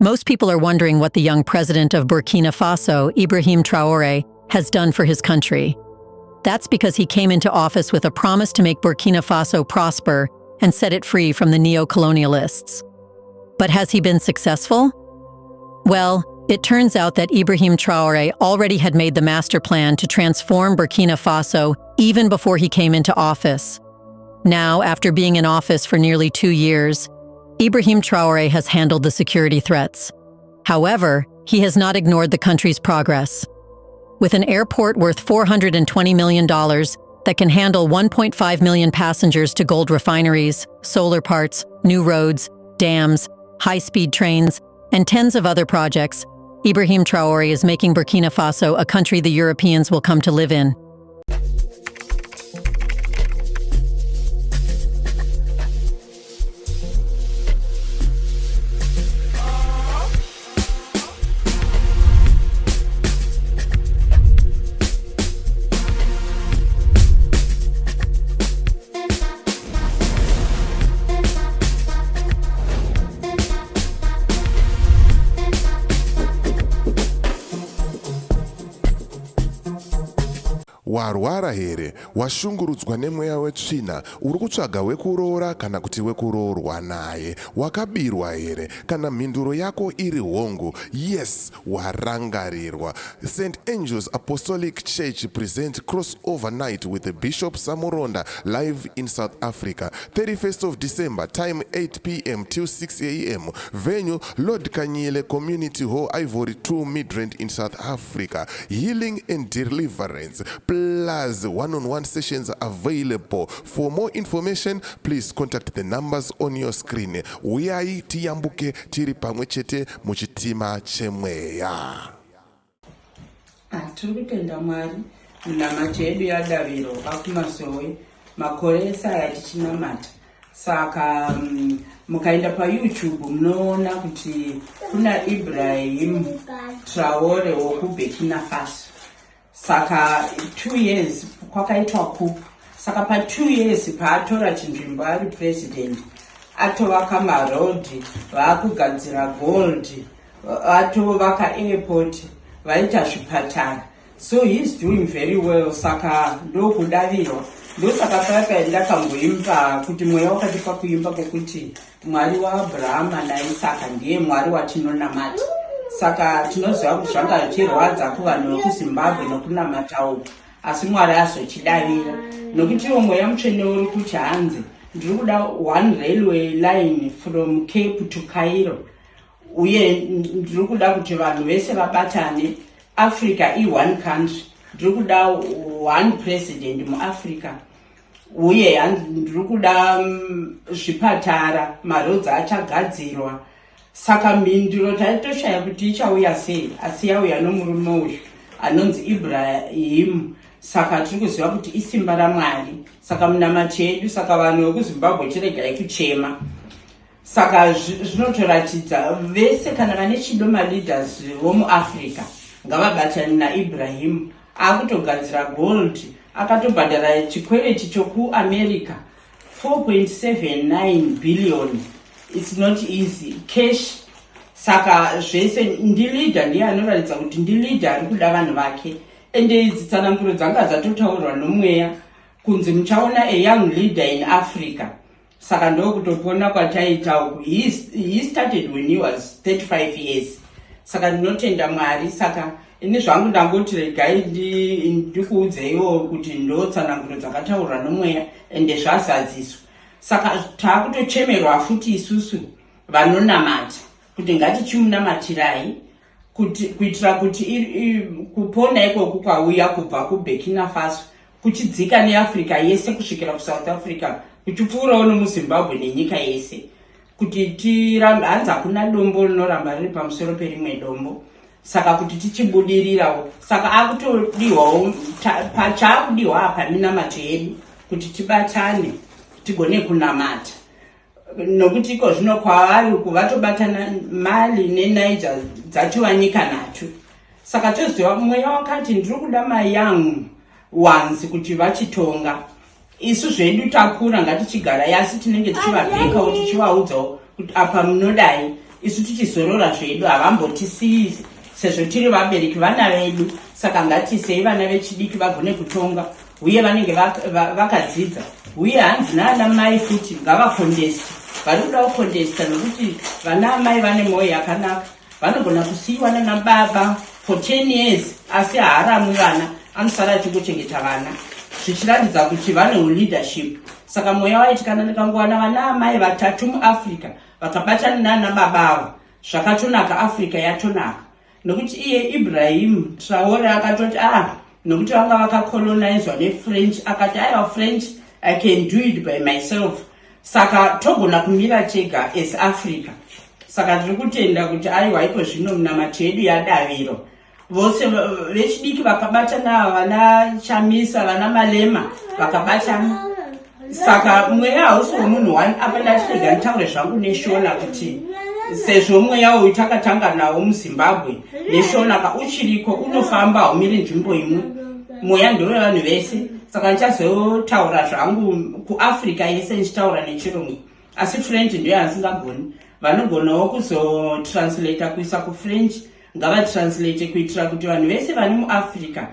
Most people are wondering what the young president of Burkina Faso, Ibrahim Traoré, has done for his country. That's because he came into office with a promise to make Burkina Faso prosper and set it free from the neo-colonialists. But has he been successful? Well, it turns out that Ibrahim Traoré already had made the master plan to transform Burkina Faso even before he came into office. Now, after being in office for nearly 2 years, Ibrahim Traoré has handled the security threats. However, he has not ignored the country's progress. With an airport worth $420 million that can handle 1.5 million passengers to gold refineries, solar parts, new roads, dams, high-speed trains, and tens of other projects, Ibrahim Traoré is making Burkina Faso a country the Europeans will come to live in. Warwara here, washungurudzwa nemweya wetsvina, uri kutsvaga wekuroora kana kuti wekuroorwa naye, wakabirwa here, kana mhinduro yako iri hongu, yes, warangarirwa. St. Angel's Apostolic Church present crossover night with the Bishop Samuronda live in South Africa, 31st of December, time 8 p.m. till 6 a.m. Venue, Lord Kanyele Community Hall, Ivory 2 Midrand in South Africa. Healing and deliverance. Plus one-on-one sessions available. For more information, please contact the numbers on your screen. Uyai tiyambuke tiri pamwe chete muchitima chemweya. Turikutenda Mwari munamati yedu yadaviro akumasowe makore esaya tichinamata. Saka mukaenda pa YouTube munoona kuti kuna Ibrahim Traoré woku Burkina Faso. Saka 2 years kwakaitwa coup. Saka pa 2 years paatora chinzvimbo ari president, atovaka marodhi, vaakugadzira gold, atovaka airport, vaita zvipatara. So he's doing very well. Saka ndokudavirwa. Ndosaka pakaenda kangoimba kuti mweya wakatipa kuimba kwekuti Mwari waAbrahama naIsaka ndiye Mwari watinonamata. Saka tinoziva kuti zvanga zvichirwadza kuvanhu vekuZimbabwe nokunamata uku, asi Mwari azochidavira. Nokuti mweya mutsvene uri kuti hanzi ndiri kuda one railway line from Cape to Cairo, uye ndiri kuda kuti vanhu vese vabatane. Africa one country, ndiri kuda one president muAfrica, uye ndiri kuda zvipatara, marodzi achagadzirwa. Saka mhinduro taitoshaya kuti ichauya sei, asi yauya nomurume uyu anonzi Ibrahim. Saka tiri kuziva kuti isimba raMwari. Saka munamati yedu, saka vanhu vekuZimbabwe chiregai kuchema. Saka zvinotoratidza vese kana vane chido maleaders vomuAfrica ngavabatane naIbrahim. Akutogadzira gold, akatobhadhara chikwereti chokuAmerica 4.79 billion. It's not easy. Cash. Saka zvese ndi leader ndiye anoratidza kuti ndi leader ari kuda vanhu vake. Ende idzi tsananguro dzanga dzatotaurwa nomweya kunzi muchaona a young leader in Africa. Saka ndokutopona kwataita uku. He started when he was 35 years. Saka ndinotenda Mwari. Saka ini zvangu ndangoti regai ndikuudzeiwo kuti ndotsananguro dzakataurwa nomweya ende zvazadziswa. Saka taakutochemerwa futi isusu vanonamata kuti ngatichimunamatirai kuitira kuti kupona ikoko kwauya kubva kuBurkina Faso kuchidzika neAfrica yese kusvikira kuSouth Africa, kuchipfuurawo nomuZimbabwe nenyika yese, kuti hanzi hakuna dombo rinoramba riri pamusoro perimwe dombo. Saka kuti tichibudirirawo, saka akutodiwawo pachaakudiwa apa minamato yedu kuti tibatane tigone kunamata. Nokuti iko zvino kwavari kuvatobatana Mali neNiger dzatova nyika nhatu. Saka toziva mweya wakati ndiri kuda mayoung ones kuti vachitonga. Isu zvedu takura ngatichigara yasi tinenge tichivabheka kuti tichivaudzawo kuti apa munodai isu tichizorora zvedu havambotisiyi sezvo tiri vabereki vana vedu. Saka ngatisei vana vechidiki vagone kutonga uye vanenge vakadzidza uye hanzi naana mai futi ngavakondesti vari kuda kukondesta nokuti vana amai vane mwoyo yakanaka. Vanogona kusiyiwa nana baba for 10 years asi haaramwi vana, anosara achingochengeta vana zvichiratidza kuti vane uleadership. Saka mweya waiti kana ndikangowana vana amai 3 muAfrica vakabatana nana baba avo zvakatonaka, Africa yatonaka. Nokuti iye Ibrahim Traore akatoti nokuti vanga vakacolonizwa neFrench akati aiwa French, I can do it by myself. Saka togona kumira tega as Africa. Saka tiri kutenda kuti aiwa iko zvino munamato yedu yaDaviro vose vechidiki vakabatana, vana Chamisa, vana Malema vakabatana. Saka mweya hausi womunhu wani. Apa ndatirega nditaure zvangu neshona kuti sezvo mweya uyu takatanga nawo muZimbabwe neshona uchiriko unofamba haumiri nzvimbo imwe. Mweya ndewe vanhu vese. Saka ndichazotaura zvangu kuAfrica yese ndichitaura nechirungu, asi French ndiyo handisingagoni. Vanogonawo kuzotranslata kuisa kuFrench, ngavatranslate kuitira kuti vanhu vese vane muAfrica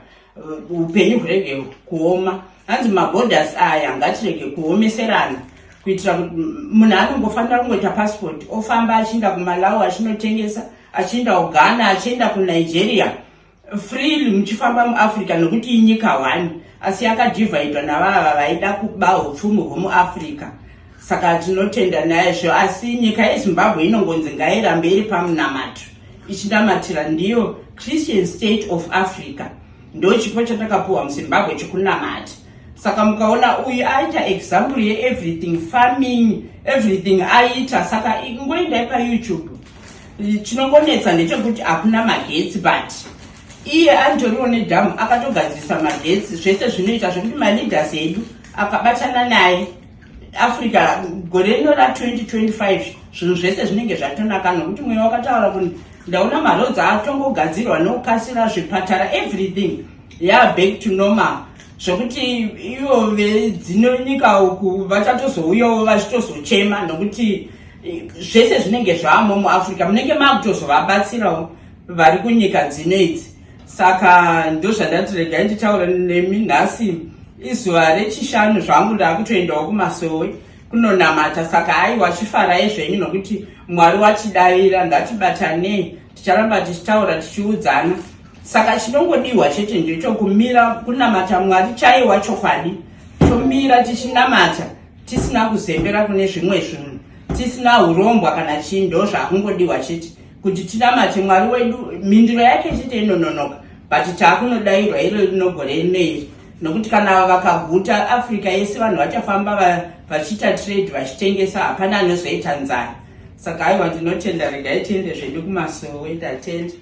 upenyu hurege kuoma. Hanzi maborders aya ngatirege kuomeserana kuitira kuti munhu anongofanira kungoita passport ofamba achienda kuMalawi achinotengesa, achienda kuGhana, achienda kuNigeria freely muchifamba muAfrica nokuti inyika 1 asi yakadivhaidwa navava vaida kuba upfumi hwemuAfrica. Saka tinotenda naizvo, asi nyika yeZimbabwe inongonzi ngairambe iri pamunamato ichinamatira ndiyo Christian State of Africa. Ndo chipo chatakapuwa muZimbabwe chokunamata. Saka mukaona uyu aita example ye everything, farming, everything aita. Saka ngoendai paYouTube. Chinongonetsa ndechekuti hakuna magetsi, but iye antoriwo nedhamu akatogadzisa magetsi. Zvese zvinoita zvokuti maleaders edu akabatana naye Africa gore rino ra2025 zvinhu zvese zvinenge zvatonaka, nokuti mweya wakataura kuti ndaona marodzi atongogadzirwa nokukasira, zvipatara, everything back to normal, zvokuti ivo vedzinonyika uku vachatozouyawo vachitozochema nokuti zvese zvinenge zvamo muAfrica munenge makutozovabatsirawo vari kunyika dzino idzi. Saka ndozvandati regai nditaura nemi nhasi izuva rechishanu zvangu ndakutoendawo kumasowe kunonamata. Saka aiwa chifarai zvenyu nokuti Mwari watidavira, ngatibatanei, ticharamba tichitaura tichiudzana. Saka chinongodiwa chete ndechokumira kunamata Mwari chaiwa chokwadi, tomira tichinamata tisina kuzembera kune zvimwe zvinhu, tisina urombwa kana chii. Ndo zvakungodiwa chete kuti tinamate Mwari wedu, mhinduro yake chete inononoka, but taakunodayirwa iro rinogore neiri, nokuti kana vakaguta Africa yese vanhu vachafamba vachiita trade vachitengesa, hapana anozoita nzara. Saka aiwa ndinotenda, regai tiende zvedu kumasowe. Ndatenda.